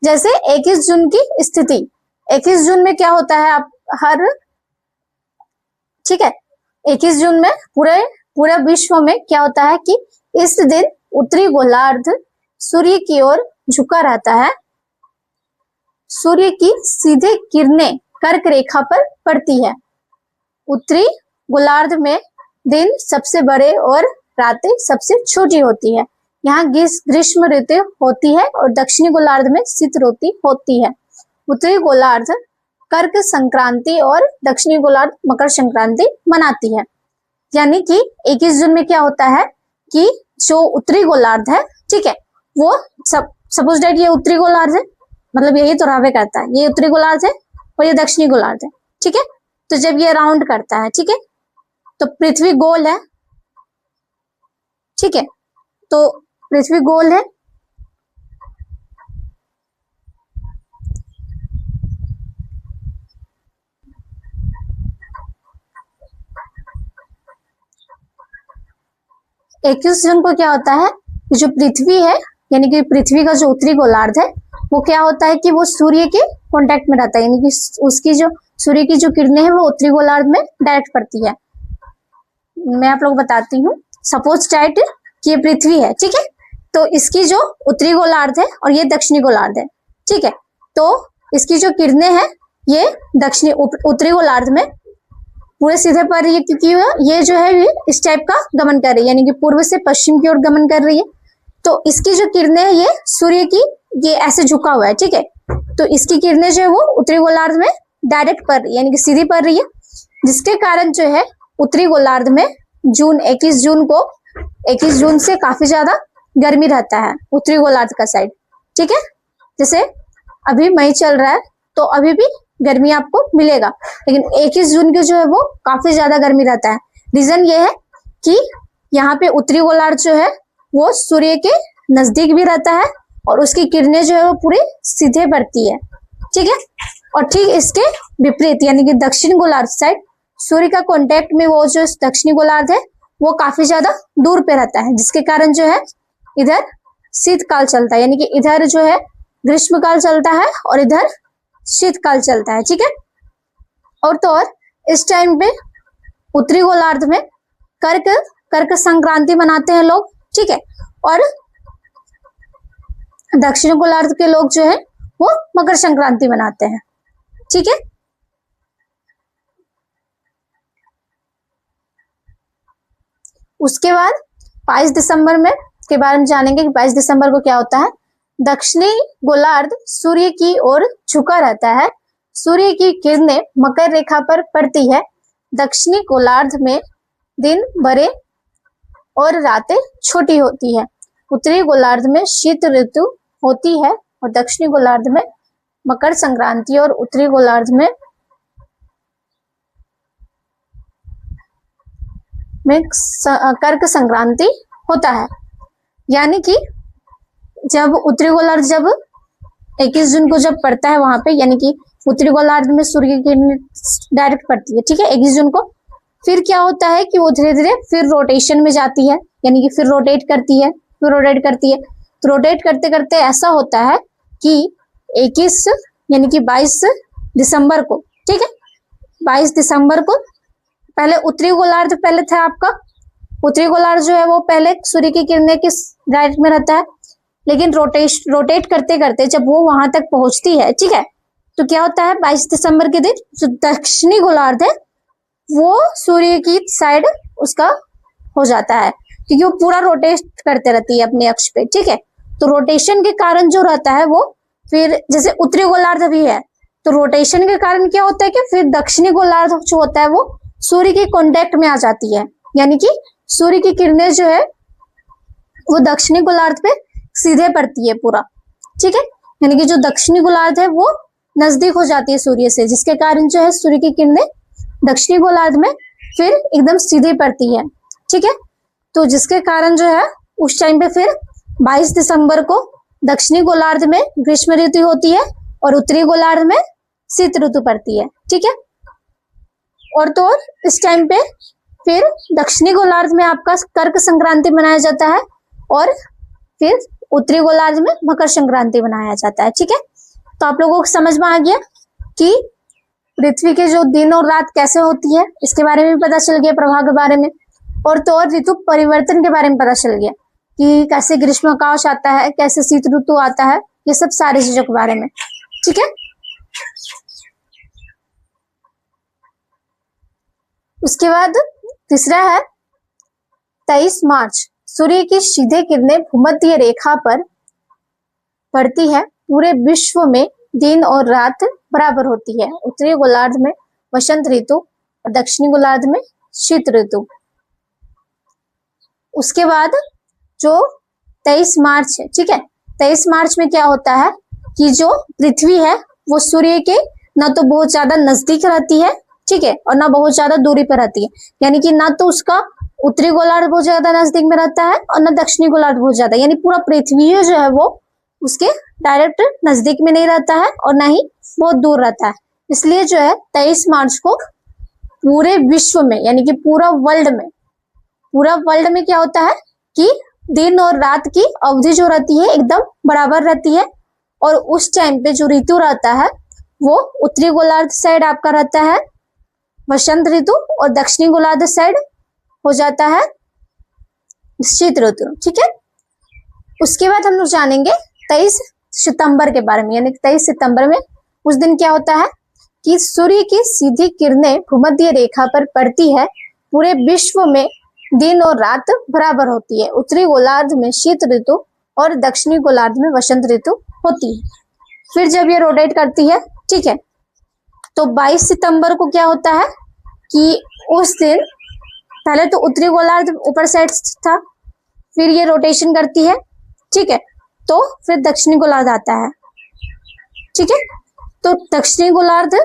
जैसे 21 जून की स्थिति। 21 जून में क्या होता है, आप ठीक है, 21 जून में पूरे विश्व में क्या होता है कि इस दिन उत्तरी गोलार्ध सूर्य की ओर झुका रहता है। सूर्य की सीधे किरणें कर्क रेखा पर पड़ती है। उत्तरी गोलार्ध में दिन सबसे बड़े और रातें सबसे छोटी होती है। यहाँ ग्रीष्म ऋतु होती है और दक्षिणी गोलार्ध में शीत ऋतु होती है। उत्तरी गोलार्ध कर्क संक्रांति और दक्षिणी गोलार्ध मकर संक्रांति मनाती है। यानी कि 21 जून में क्या होता है कि जो उत्तरी गोलार्ध है, ठीक है, वो सपोज दैट ये उत्तरी गोलार्ध है, मतलब यही तो रावे करता है, ये उत्तरी गोलार्ध है और ये दक्षिणी गोलार्ध है। ठीक है, तो जब ये राउंड करता है, ठीक है, तो पृथ्वी गोल है। ठीक है, तो पृथ्वी गोल है, इक्कीस जून को क्या होता है, जो पृथ्वी है, यानी कि पृथ्वी का जो उत्तरी गोलार्ध है, वो क्या होता है कि वो सूर्य के कांटेक्ट में रहता है, यानी कि उसकी जो सूर्य की जो किरणें हैं वो उत्तरी गोलार्ध में डायरेक्ट पड़ती है। मैं आप लोग बताती हूँ। सपोज डाइट कि ये पृथ्वी है, ठीक है, तो इसकी जो उत्तरी गोलार्ध है और ये दक्षिणी गोलार्ध है। ठीक है, तो इसकी जो किरणें हैं ये उत्तरी गोलार्ध में पूरे सीधे पर रही है, क्योंकि ये जो है ये इस टाइप का गमन कर रही है, यानी कि पूर्व से पश्चिम की ओर गमन कर रही है। तो इसकी जो किरणें है ये सूर्य की ये ऐसे झुका हुआ है। ठीक है, तो इसकी किरणें जो है वो उत्तरी गोलार्ध में डायरेक्ट पड़ रही है, यानी कि सीधी पड़ रही है, जिसके कारण जो है उत्तरी गोलार्ध में 21 जून से काफी ज्यादा गर्मी रहता है उत्तरी गोलार्ध का साइड। ठीक है, जैसे अभी मई चल रहा है तो अभी भी गर्मी आपको मिलेगा, लेकिन 21 जून की जो है वो काफी ज्यादा गर्मी रहता है। रीजन ये है कि यहाँ पे उत्तरी गोलार्ध जो है वो सूर्य के नजदीक भी रहता है और उसकी किरणें जो है वो पूरी सीधे पड़ती है। ठीक है, और ठीक इसके विपरीत यानी कि दक्षिण गोलार्ध साइड सूर्य का कॉन्टेक्ट में वो जो दक्षिणी गोलार्ध है वो काफी ज्यादा दूर पे रहता है, जिसके कारण जो है इधर शीतकाल चलता है, यानी कि इधर जो है ग्रीष्म काल चलता है और इधर शीतकाल चलता है। ठीक है, और तो और इस टाइम पे उत्तरी गोलार्ध में कर्क संक्रांति मनाते हैं लोग। ठीक है, और दक्षिण गोलार्ध के लोग जो है वो मकर संक्रांति मनाते हैं। ठीक है, उसके बाद 22 दिसंबर में के बारे में जानेंगे कि 22 दिसंबर को क्या होता है। दक्षिणी गोलार्ध सूर्य की ओर झुका रहता है, सूर्य की किरणें मकर रेखा पर पड़ती है। दक्षिणी गोलार्ध में दिन बड़े और रातें छोटी होती है। उत्तरी गोलार्ध में शीत ऋतु होती है और दक्षिणी गोलार्ध में मकर संक्रांति और उत्तरी गोलार्ध में कर्क संक्रांति होता है। यानी कि जब उत्तरी गोलार्ध जब 21 जून को जब पड़ता है वहां पे, यानी कि उत्तरी गोलार्ध में सूर्य की किरण डायरेक्ट पड़ती है, ठीक है, 21 जून को। फिर क्या होता है कि वो धीरे धीरे फिर रोटेशन में जाती है, यानी कि फिर रोटेट करती है, फिर रोटेट करती है। तो रोटेट करते करते ऐसा होता है कि 21 यानी कि 22 दिसंबर को, ठीक है, 22 दिसंबर को पहले उत्तरी गोलार्ध पहले था आपका। उत्तरी गोलार्ध जो है वो पहले सूर्य की किरणें किस डायरेक्ट में रहता है, लेकिन रोटेट करते करते जब वो वहां तक पहुंचती है, ठीक है, तो क्या होता है 22 दिसंबर के दिन जो दक्षिणी गोलार्ध है वो सूर्य की साइड उसका हो जाता है, क्योंकि वो पूरा रोटेट करते रहती है अपने अक्ष पे, ठीक है। तो रोटेशन के कारण जो रहता है वो फिर जैसे उत्तरी गोलार्ध भी है, तो रोटेशन के कारण क्या होता है कि फिर दक्षिणी गोलार्ध जो होता है वो सूर्य के कांटेक्ट में आ जाती है, यानी कि सूर्य की किरणें जो है वो दक्षिणी गोलार्ध पे सीधे पड़ती है पूरा, ठीक है, यानी कि जो दक्षिणी गोलार्ध है वो नजदीक हो जाती है सूर्य से, जिसके कारण जो है सूर्य की किरणें दक्षिणी गोलार्ध में फिर एकदम सीधे पड़ती है, ठीक है। तो जिसके कारण जो है उस टाइम पे फिर 22 दिसंबर को दक्षिणी गोलार्ध में ग्रीष्म ऋतु होती है और उत्तरी गोलार्ध में शीत ऋतु पड़ती है, ठीक है। और तो और इस टाइम पे फिर दक्षिणी गोलार्ध में आपका कर्क संक्रांति मनाया जाता है और फिर उत्तरी गोलार्ध में मकर संक्रांति मनाया जाता है, ठीक है। तो आप लोगों को समझ में आ गया कि पृथ्वी के जो दिन और रात कैसे होती है, इसके बारे में भी पता चल गया, प्रभाव के बारे में, और तो और ऋतु परिवर्तन के बारे में पता चल गया कि कैसे ग्रीष्मावकाश आता है, कैसे शीत ऋतु आता है, ये सब सारी चीजों के बारे में, ठीक है। उसके बाद तीसरा है 23 मार्च। सूर्य की सीधे किरणें भूमध्य रेखा पर पड़ती है। पूरे विश्व में दिन और रात बराबर होती है। उत्तरी गोलार्ध में वसंत ऋतु और दक्षिणी गोलार्ध में शीत ऋतु। उसके बाद जो 23 मार्च है, ठीक है, 23 मार्च में क्या होता है कि जो पृथ्वी है वो सूर्य के ना तो बहुत ज्यादा नजदीक रहती है, ठीक है, और ना बहुत ज्यादा दूरी पर रहती है, यानी कि ना तो उसका उत्तरी गोलार्ध बहुत ज्यादा नजदीक में रहता है और ना दक्षिणी गोलार्ध बहुत ज्यादा, यानी पूरा पृथ्वी जो है वो उसके डायरेक्ट नजदीक में नहीं रहता है और ना ही बहुत दूर रहता है। इसलिए जो है 23 मार्च को पूरे विश्व में, यानी कि पूरा वर्ल्ड में क्या होता है कि दिन और रात की अवधि जो रहती है एकदम बराबर रहती है। और उस टाइम पे जो ऋतु रहता है वो उत्तरी गोलार्ध साइड आपका रहता है वसंत ऋतु और दक्षिणी गोलार्ध साइड हो जाता है शीत ऋतु, ठीक है। उसके बाद हम लोग जानेंगे 23 सितंबर के बारे में, यानी 23 सितंबर में उस दिन क्या होता है कि सूर्य की सीधी किरणें भूमध्य रेखा पर पड़ती है। पूरे विश्व में दिन और रात बराबर होती है। उत्तरी गोलार्ध में शीत ऋतु और दक्षिणी गोलार्ध में वसंत ऋतु होती है। फिर जब ये रोटेट करती है, ठीक है, तो 22 सितंबर को क्या होता है कि उस दिन पहले तो उत्तरी गोलार्ध ऊपर साइड था, फिर ये रोटेशन करती है, ठीक है, तो फिर दक्षिणी गोलार्ध आता है, ठीक है। तो दक्षिणी गोलार्ध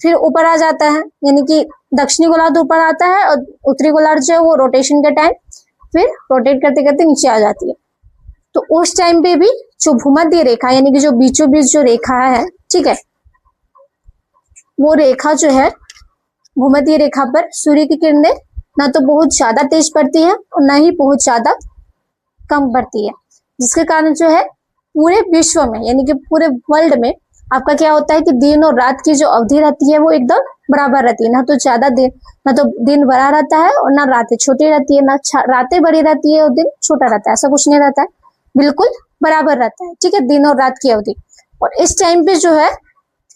फिर ऊपर आ जाता है, यानी कि दक्षिणी गोलार्ध ऊपर आता है और उत्तरी गोलार्ध जो है वो रोटेशन के टाइम फिर रोटेट करते करते नीचे आ जाती है। तो उस टाइम पे भी जो भूमध्य रेखा, यानी कि जो बीचों बीच जो रेखा है, ठीक है, वो रेखा जो है भूमध्य रेखा पर सूर्य की किरणें ना तो बहुत ज्यादा तेज पड़ती है और ना ही बहुत ज्यादा कम पड़ती है, जिसके कारण जो है पूरे विश्व में, यानी कि पूरे वर्ल्ड में आपका क्या होता है कि दिन और रात की जो अवधि रहती है वो एकदम बराबर रहती है। ना तो ज्यादा दिन, ना तो दिन बड़ा रहता है और ना रातें छोटी रहती है, ना रातें बड़ी रहती है और दिन छोटा रहता है, ऐसा कुछ नहीं रहता है, बिल्कुल बराबर रहता है, ठीक है, दिन और रात की अवधि। और इस टाइम पे जो है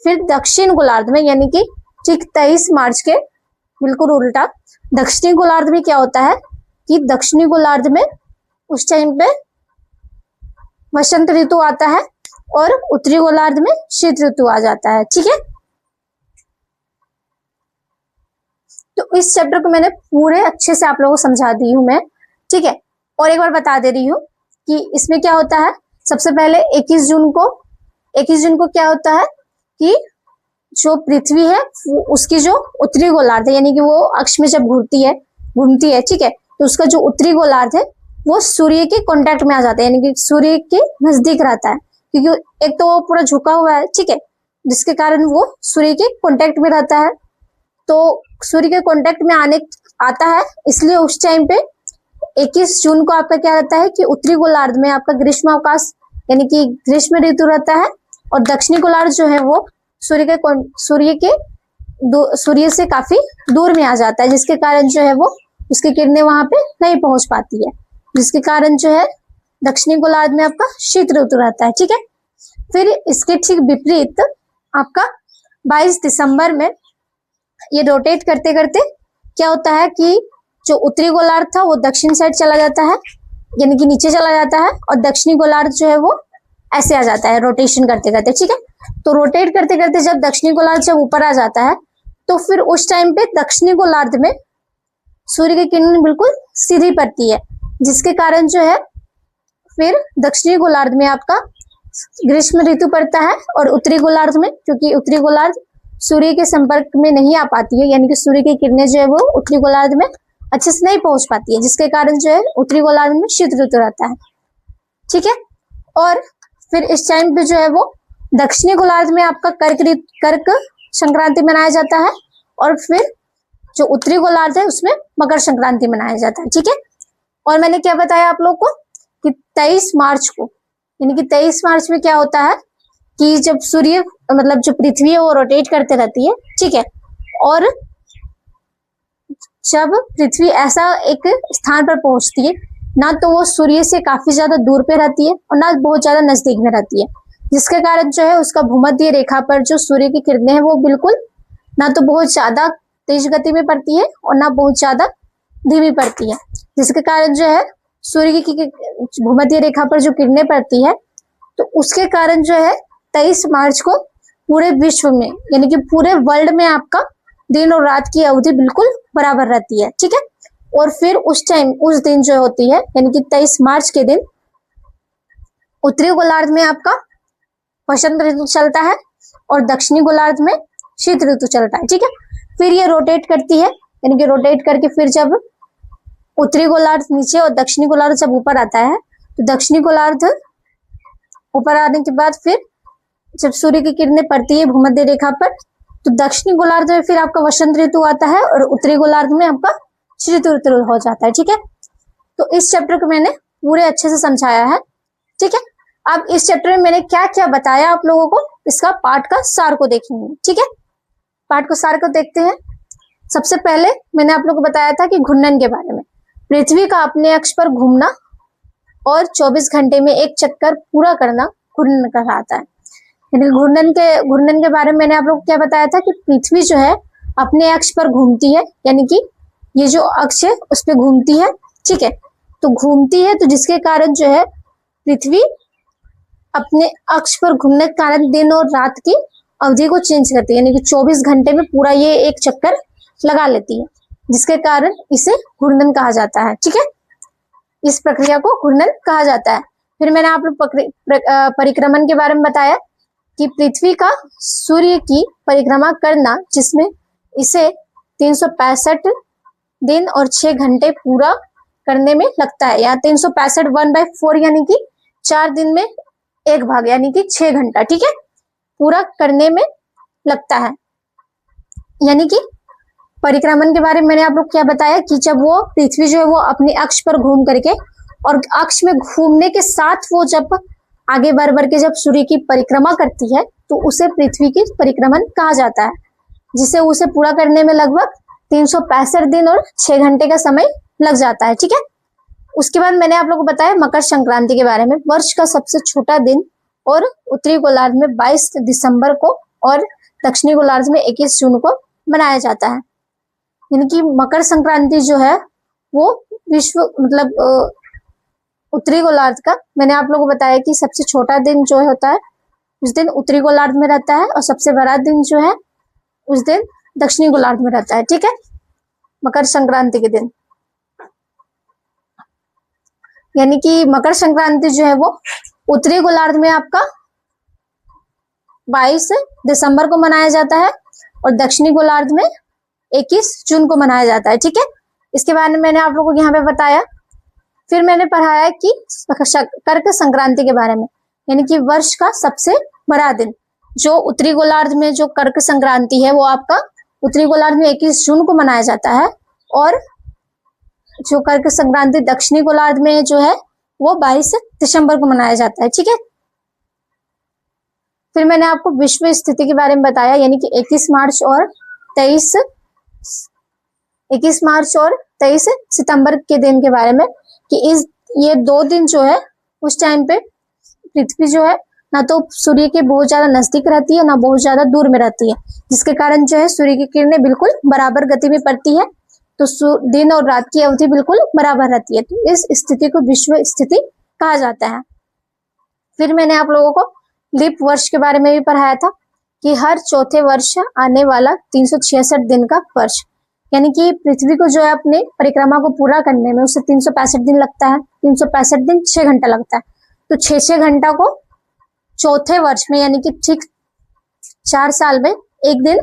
फिर दक्षिण गोलार्ध में, यानी कि ठीक 23 मार्च के बिल्कुल उल्टा दक्षिणी गोलार्ध में क्या होता है कि दक्षिणी गोलार्ध में उस टाइम पे वसंत ऋतु आता है और उत्तरी गोलार्ध में शीत ऋतु आ जाता है, ठीक है। तो इस चैप्टर को मैंने पूरे अच्छे से आप लोगों को समझा दी हूँ मैं, ठीक है। और एक बार बता दे रही हूँ कि इसमें क्या होता है। सबसे पहले 21 जून को क्या होता है कि जो पृथ्वी है उसकी जो उत्तरी गोलार्ध है, यानी कि वो अक्ष में जब घूमती है, ठीक है, तो उसका जो उत्तरी गोलार्ध है वो सूर्य के कांटेक्ट में आ जाता है, यानी कि सूर्य के नजदीक रहता है, क्योंकि एक तो वो पूरा झुका हुआ है, ठीक है, जिसके कारण वो सूर्य के कांटेक्ट में रहता है। तो सूर्य के कांटेक्ट में आता है, इसलिए उस टाइम पे 21 जून को आपका क्या रहता है कि उत्तरी गोलार्ध में आपका ग्रीष्म अवकाश यानी कि ग्रीष्म ऋतु रहता है, और दक्षिणी गोलार्ध जो है वो सूर्य से काफी दूर में आ जाता है, जिसके कारण जो है वो उसकी किरणें वहां पे नहीं पहुंच पाती है, जिसके कारण जो है दक्षिणी गोलार्ध में आपका शीत ऋतु रहता है, ठीक है। फिर इसके ठीक विपरीत आपका 22 दिसंबर में ये रोटेट करते करते क्या होता है कि जो उत्तरी गोलार्ध था वो दक्षिण साइड चला जाता है, यानी कि नीचे चला जाता है, और दक्षिणी गोलार्ध जो है वो ऐसे आ जाता है रोटेशन करते करते, ठीक है। तो रोटेट करते करते जब दक्षिणी गोलार्ध जब ऊपर आ जाता है तो फिर उस टाइम पे दक्षिणी गोलार्ध में सूर्य की किरण बिल्कुल सीधी पड़ती है, जिसके कारण जो है फिर दक्षिणी गोलार्ध में आपका ग्रीष्म ऋतु पड़ता है, और उत्तरी गोलार्ध में, क्योंकि उत्तरी गोलार्ध सूर्य के संपर्क में नहीं आ पाती है, यानी कि सूर्य की किरणें जो है वो उत्तरी गोलार्ध में अच्छे से नहीं पहुंच पाती है, जिसके कारण जो है उत्तरी गोलार्ध में शीत ऋतु रहता है, ठीक है। और फिर इस टाइम पे जो है वो दक्षिणी गोलार्ध में आपका कर्क संक्रांति मनाया जाता है, और फिर जो उत्तरी गोलार्ध है उसमें मकर संक्रांति मनाया जाता है, ठीक है। और मैंने क्या बताया आप लोग को कि 23 मार्च को, यानी कि 23 मार्च में क्या होता है कि जब सूर्य मतलब जो पृथ्वी है वो रोटेट करते रहती है, ठीक है, और जब पृथ्वी ऐसा एक स्थान पर पहुंचती है, ना तो वो सूर्य से काफी ज्यादा दूर पे रहती है और ना बहुत ज्यादा नजदीक में रहती है, जिसके कारण जो है उसका भूमध्य रेखा पर जो सूर्य की किरणें हैं वो बिल्कुल ना तो बहुत ज्यादा तेज गति में पड़ती है और ना बहुत ज्यादा धीमी पड़ती है, जिसके कारण जो है सूर्य की भूमध्य रेखा पर जो किरणें पड़ती है, तो उसके कारण जो है 23 मार्च को पूरे विश्व में, यानी कि पूरे वर्ल्ड में आपका दिन और रात की अवधि बिल्कुल बराबर रहती है, ठीक है। और फिर उस दिन जो होती है, यानी कि 23 मार्च के दिन उत्तरी गोलार्ध में आपका वसंत ऋतु चलता है और दक्षिणी गोलार्ध में शीत ऋतु चलता है, ठीक है। फिर ये रोटेट करती है, यानी कि रोटेट करके फिर जब उत्तरी गोलार्ध नीचे और दक्षिणी गोलार्ध जब ऊपर आता है, तो दक्षिणी गोलार्ध ऊपर आने के बाद फिर जब सूर्य की किरणें पड़ती है भूमध्य रेखा पर, तो दक्षिणी गोलार्ध में फिर आपका वसंत ऋतु आता है और उत्तरी गोलार्ध में आपका शीत ऋतु हो जाता है, ठीक है। तो इस चैप्टर को मैंने पूरे अच्छे से समझाया है, ठीक है। अब इस चैप्टर में मैंने क्या क्या बताया आप लोगों को, इसका पाठ का सार को देखेंगे, ठीक है। पाठ को सार को देखते हैं। सबसे पहले मैंने आप लोगों को बताया था कि घूर्णन के बारे में, पृथ्वी का अपने अक्ष पर घूमना और 24 घंटे में एक चक्कर पूरा करना घूर्णन कहलाता है। यानी घूर्णन के बारे में मैंने आप लोग को क्या बताया था कि पृथ्वी जो है अपने अक्ष पर घूमती है, यानी कि ये जो अक्ष है उस पर घूमती है, ठीक है। तो घूमती है, तो जिसके कारण जो है पृथ्वी अपने अक्ष पर घूमने के कारण दिन और रात की अवधि को चेंज करती है, यानी कि 24 घंटे में पूरा ये एक चक्कर लगा लेती है, जिसके कारण इसे घूर्णन कहा जाता है, ठीक है। इस प्रक्रिया को घूर्णन कहा जाता है। फिर मैंने आप लोग परिक्रमण के बारे में बताया कि पृथ्वी का सूर्य की परिक्रमा करना, जिसमें इसे 365 दिन और 6 घंटे पूरा करने में लगता है, या 365 1/4 यानी कि 4 दिन में 1 भाग यानी कि 6 घंटा, ठीक है, पूरा करने में लगता है। यानी कि परिक्रमण के बारे में मैंने आप लोग क्या बताया कि जब वो पृथ्वी जो है वो अपने अक्ष पर घूम करके, और अक्ष में घूमने के साथ वो जब आगे बढ़ के जब सूर्य की परिक्रमा करती है, तो उसे पृथ्वी की परिक्रमण कहा जाता है, जिसे उसे पूरा करने में लगभग 365 दिन और 6 घंटे का समय लग जाता है, ठीक है। उसके बाद मैंने आप लोगों को बताया मकर संक्रांति के बारे में, वर्ष का सबसे छोटा दिन और उत्तरी गोलार्ध में 22 दिसंबर को और दक्षिणी गोलार्ध में 21 जून को मनाया जाता है। यानी कि मकर संक्रांति जो है वो विश्व मतलब उत्तरी गोलार्ध का, मैंने आप लोगों को बताया कि सबसे छोटा दिन जो होता है उस दिन उत्तरी गोलार्ध में रहता है, और सबसे बड़ा दिन जो है उस दिन दक्षिणी गोलार्ध में रहता है, ठीक है। मकर संक्रांति के दिन, यानी कि मकर संक्रांति जो है वो उत्तरी गोलार्ध में आपका 22 दिसंबर को मनाया जाता है और दक्षिणी गोलार्ध में 21 जून को मनाया जाता है। ठीक है, इसके बारे में मैंने आप लोगों को यहाँ पे बताया। फिर मैंने पढ़ाया कि कर्क संक्रांति के बारे में, यानी कि वर्ष का सबसे बड़ा दिन जो उत्तरी गोलार्ध में जो कर्क संक्रांति है वो आपका उत्तरी गोलार्ध में 21 जून को मनाया जाता है और जो कर्क संक्रांति दक्षिणी गोलार्ध में जो है वो 22 दिसंबर को मनाया जाता है। ठीक है, फिर मैंने आपको विश्व स्थिति के बारे में बताया, यानी कि 21 मार्च और 23 सितंबर के दिन के बारे में, कि ये 2 दिन जो है उस टाइम पे पृथ्वी जो है ना तो सूर्य के बहुत ज्यादा नजदीक रहती है ना बहुत ज्यादा दूर में रहती है, जिसके कारण जो है सूर्य की किरणें बिल्कुल बराबर गति में पड़ती है, तो दिन और रात की अवधि बिल्कुल बराबर रहती है। तो इस स्थिति को विश्व स्थिति कहा जाता है। फिर मैंने आप लोगों को लीप वर्ष के बारे में भी पढ़ाया था कि हर चौथे वर्ष आने वाला 366 दिन का वर्ष, यानी कि पृथ्वी को जो है अपने परिक्रमा को पूरा करने में उसे 365 दिन लगता है। 365 दिन 6 घंटा लगता है, तो 6 घंटा को चौथे वर्ष में, यानी कि ठीक 4 साल में एक दिन,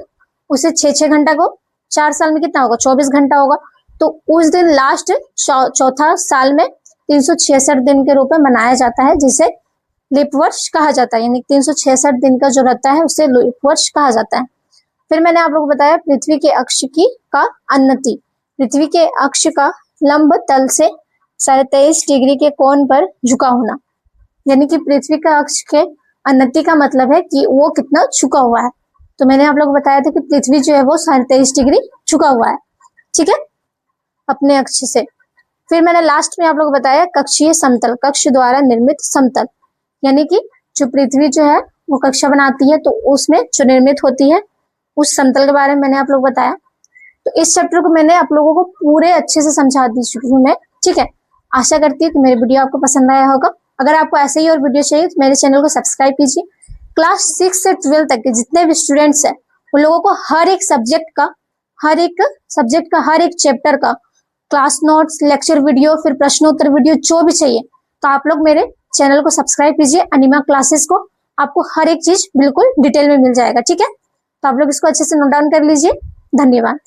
उसे 6 घंटा को 4 साल में कितना होगा, 24 घंटा होगा। तो उस दिन लास्ट चौथा साल में 366 दिन के रूप में मनाया जाता है, जिसे लीप वर्ष कहा जाता है, यानी 366 दिन का जो रहता है उसे लीप वर्ष कहा जाता है। फिर मैंने आप लोगों को बताया पृथ्वी के अक्ष की का उन्नति, पृथ्वी के अक्ष का लंब तल से 23.5 डिग्री के कोण पर झुका होना, यानी कि पृथ्वी का अक्ष के उन्नति का मतलब है कि वो कितना झुका हुआ है। तो मैंने आप लोगों को बताया था कि पृथ्वी जो है वो 23.5 डिग्री झुका हुआ है, ठीक है, अपने अक्ष से। फिर मैंने लास्ट में आप लोगों को बताया कक्षीय समतल, कक्ष द्वारा निर्मित समतल, यानी कि जो पृथ्वी जो है वो कक्षा बनाती है तो उसमें जो निर्मित होती है उस समतल के बारे में मैंने आप लोग बताया। तो इस चैप्टर को मैंने आप लोगों को पूरे अच्छे से समझा दी चुकी हूँ मैं, ठीक है। आशा करती हूँ कि मेरी वीडियो आपको पसंद आया होगा। अगर आपको ऐसे ही और वीडियो चाहिए तो मेरे चैनल को सब्सक्राइब कीजिए। क्लास 6 से 12 तक के जितने भी स्टूडेंट्स हैं उन लोगों को हर एक सब्जेक्ट का हर एक चैप्टर का क्लास नोट्स, लेक्चर वीडियो, फिर प्रश्नोत्तर वीडियो जो भी चाहिए तो आप लोग मेरे चैनल को सब्सक्राइब कीजिए। अनिमा क्लासेस को आपको हर एक चीज बिल्कुल डिटेल में मिल जाएगा, ठीक है। तो आप लोग इसको अच्छे से नोट डाउन कर लीजिए। धन्यवाद।